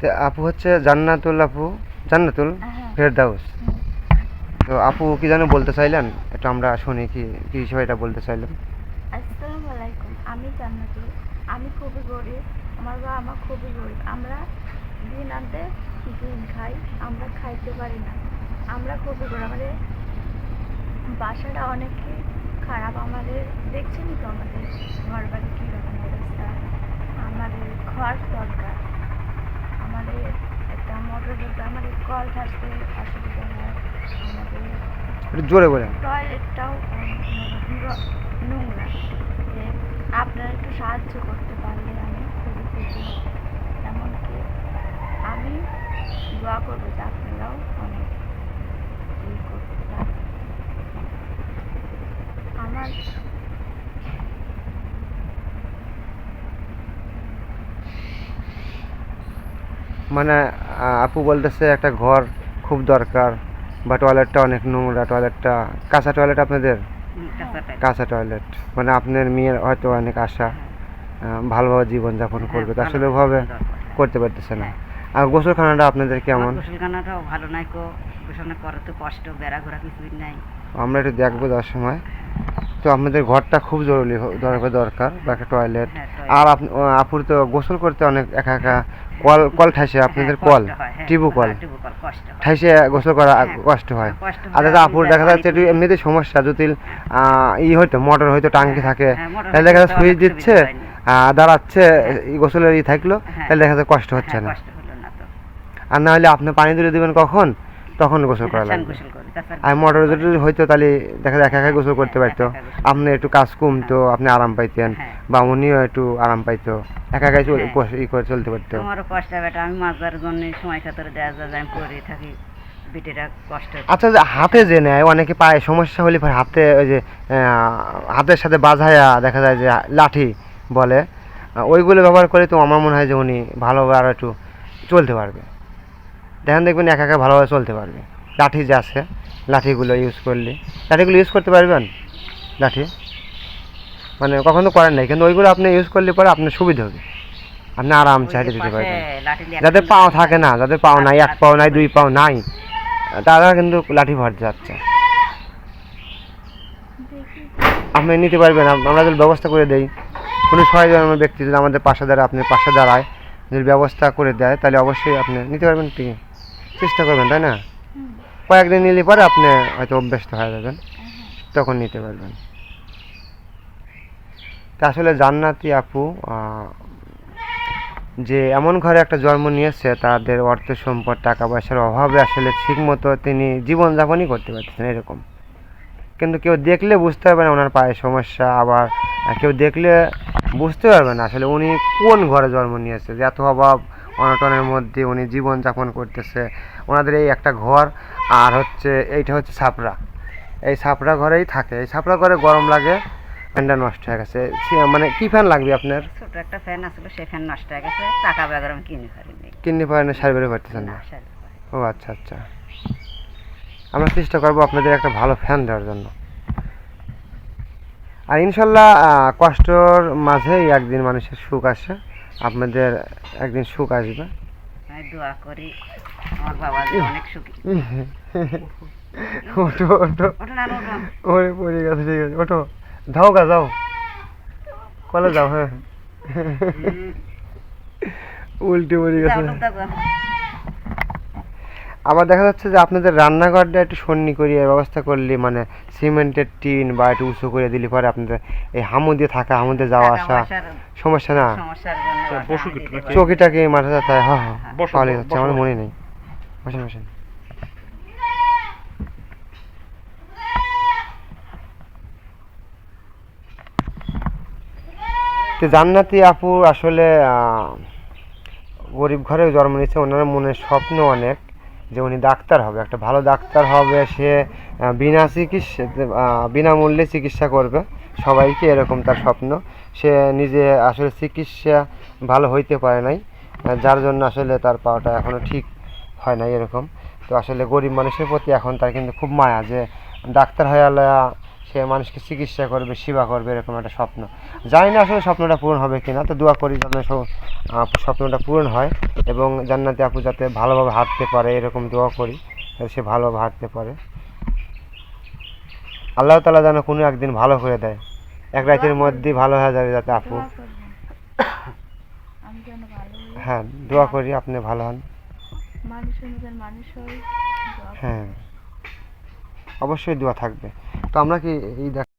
তো আপু হচ্ছে জান্নাতুল আপু, জান্নাতুল হ্যাঁ। ফেরদাউস। হুম। তো আপু কি যেন বলতে চাইলেন, একটু আমরা শুনি কি কি হিসেবে এটা বলতে চাইলেন। আসসালামু আলাইকুম, আমি জান্নাতুল। আমি খুবই গরিব, আমার বাবা মা খুবই গরিব। আমরা দিন আনতে দিন খাই, আমরা খাইতে পারি না। আমরা খুবই গরিব, আমাদের বাসাটা অনেকই খারাপ। আমাদের দেখছেনই তো আমাদের ঘর বাড়ি কীরকম অবস্থা। আমাদের ঘর দরকার, আমাদের একটা মোটর দরকার, আমাদের কল থাকতে অসুবিধা হয়। আমাদের একটু জোরে বলেন। টয়লেটটাও নোংরা। যে আপনারা একটু সাহায্য করতে পারলে আমি খুবই খুশি হব। এমনকি আমি দোয়া করবো যে আপনারাও অনেক করতে পারেন। আমার মানে আপু বলতেছে একটা ঘর খুব দরকার, বা টয়লেটটা অনেক নোংরা, টয়লেটটা কাঁচা টয়লেট আপনাদের, কাঁচা টয়লেট। মানে আপনার মেয়ের হয়তো অনেক আশা ভালোভাবে জীবনযাপন করবে, তা আসলে ওভাবে করতে পারতেছে না। আর গোসলখানাটা আপনাদের কেমন? গোসলখানাটাও ভালো নাই কো, গোসল করে তো কষ্ট, বেড়া ঘোরা কিছুই নাই। আমরা একটু দেখবো যাওয়ার সময়। তো আপনাদের ঘরটা খুব জরুরি দরকার, বা একটা টয়লেট। আর আপুর তো গোসল করতে অনেক একা একা কল কল ঠাইসে, আপনাদের কল টিবু কল ঠাইসে গোসল করা কষ্ট হয়। আর দাদা আপুর দেখা যাচ্ছে একটু এমনিতে সমস্যা, যদি হয়তো মোটর হয়তো টাঙ্কি থাকে, তাহলে দেখা যাচ্ছে সুইচ দিচ্ছে, দাঁড়াচ্ছে, গোসলের থাকলো, তাহলে দেখা যাচ্ছে কষ্ট হচ্ছে না। আর না হলে আপনি পানি তুলে দেবেন কখন, তখন গোসল করা লাগবে। আর মোটর যদি হইতো তাহলে দেখা যায় একা একা গোসল করতে পারতো, আপনি একটু কাজ কমতো, আপনি আরাম পাইতেন, বা উনিও একটু আরাম পাইতো, একা একাই করে চলতে পারতো। আমারও কষ্ট বেটা, আমি মাছ ধরার জন্য সময় খাতরে দেওয়া যায়, আমি পড়ে থাকি, বেটেরা কষ্ট। আচ্ছা, যে হাতে যে নেয় অনেকে পায়ে সমস্যা হলে পরে হাতে ওই যে হাতের সাথে বাঁধায়া দেখা যায় যে লাঠি বলে, ওইগুলো ব্যবহার করে তো আমার মনে হয় যে উনি ভালোভাবে আরও একটু চলতে পারবে। দেখেন, দেখবেন একা একা ভালোভাবে চলতে পারবে। লাঠি যে আছে, লাঠিগুলো ইউজ করলে, লাঠিগুলো ইউজ করতে পারবেন। লাঠি মানে কখনো করেন নাই, কিন্তু ওইগুলো আপনি ইউজ করলে পরে আপনার সুবিধা হবে, আপনি আরামসে হাঁটে দিতে পারবেন। যাদের পাও থাকে না, যাদের পাও নাই, এক পাও নাই, দুই পাও নাই, তারা কিন্তু লাঠি ভর যাচ্ছে। আপনি নিতে পারবেন, আমরা যদি ব্যবস্থা করে দেই, কোনো সহায়জনের ব্যক্তি যদি আমাদের পাশে দাঁড়ায়, আপনি পাশে দাঁড়ায় যদি ব্যবস্থা করে দেয়, তাহলে অবশ্যই আপনি নিতে পারবেন। কি চেষ্টা করবেন, তাই না? কয়েকদিন নিলে পরে আপনি হয়তো অভ্যস্ত হয়ে যাবেন, তখন নিতে পারবেন। তা আসলে জান্নাতি আপু যে এমন ঘরে একটা জন্ম নিয়েছে, তাদের অর্থ সম্পদ, টাকা পয়সার অভাবে আসলে ঠিকমতো তিনি জীবনযাপনই করতে পারতেছেন এরকম। কিন্তু কেউ দেখলে বুঝতে পারবে না ওনার পায়ে সমস্যা, আবার কেউ দেখলে বুঝতে পারবে না আসলে উনি কোন ঘরে জন্ম নিয়েছে, যে এত অভাব অনটনের মধ্যে উনি জীবনযাপন করতেছে। ওনাদের এই একটা ঘর, আর হচ্ছে এইটা হচ্ছে ছাপড়া, এই ছাপড়া ঘরেই থাকে। এই ছাপড়া ঘরে গরম লাগে, ফ্যানটা নষ্ট হয়ে গেছে। মানে কি ফ্যান লাগবে আপনার? ছোট একটা ফ্যান আসলে, সেই ফ্যান নষ্ট হয়ে গেছে, টাকা বেগার আমি কিনে পারিনি। কিনতে পারেন না, সার্ভে পারতেছেন না? ও আচ্ছা আচ্ছা, আমরা চেষ্টা করবো আপনাদের একটা ভালো ফ্যান দেওয়ার জন্য। আর ইনশাল্লাহ কষ্টর মাঝেই একদিন মানুষের সুখ আসে, আপনাদের একদিন সুখ আসবে। আমি দোয়া করি আমার বাবা অনেক সুখী। ওঠো ওঠো, ওঠো না, ওঠো। ওরে পড়ে গেছে, ঠিক আছে, ওঠো, যাও গা, যাও কলে যাও। হ্যাঁ, উল্টে পড়ে গেছে। আবার দেখা যাচ্ছে যে আপনাদের রান্নাঘরটা একটু সন্নি করিয়ে ব্যবস্থা করলে, মানে সিমেন্টের টিন বা একটু উঁচু করে দিলে পরে আপনাদের এই হামুদে থাকা, হামুদে যাওয়া আসা সমস্যা না। চৌকিটাকে মাথা যাতে, হ্যাঁ হ্যাঁ, তাহলে হচ্ছে, আমার মনে নেই। বসেন বসেন। তো জান্নাতি আপু আসলে গরিব ঘরে জন্ম নিয়েছে, ওনার মনের স্বপ্ন অনেক যে উনি ডাক্তার হবে, একটা ভালো ডাক্তার হবে। সে বিনামূল্যে চিকিৎসা করবে সবাইকে, এরকম তার স্বপ্ন। সে নিজে আসলে চিকিৎসা ভালো হইতে পারে নাই, যার জন্য আসলে তার পাওয়াটা এখনও ঠিক হয় নাই এরকম। তো আসলে গরিব মানুষের প্রতি এখন তার কিন্তু খুব মায়া, যে ডাক্তার হয়ে সে মানুষকে চিকিৎসা করবে, সেবা করবে, এরকম একটা স্বপ্ন। জানি না আসলে স্বপ্নটা পূরণ হবে কিনা, তো দোয়া করি যেন স্বপ্নটা পূরণ হয় এবং জান্নাতি আপু যাতে ভালোভাবে হাঁটতে পারে, এরকম দোয়া করি যাতে সে ভালোভাবে হাঁটতে পারে। আল্লাহ তাআলা যেন কোনো একদিন ভালো করে দেয়, এক রাতের মধ্যেই ভালো হয়ে যাবে যাতে আপু। দোয়া করবেন আমি যেন ভালো হই, হ্যাঁ, দোয়া করি আপনি ভালো হন। মানুষ অনুযায়ী মানুষ হই, দোয়া করবেন। হ্যাঁ, অবশ্যই দোয়া থাকবে। তো আমরা কি এই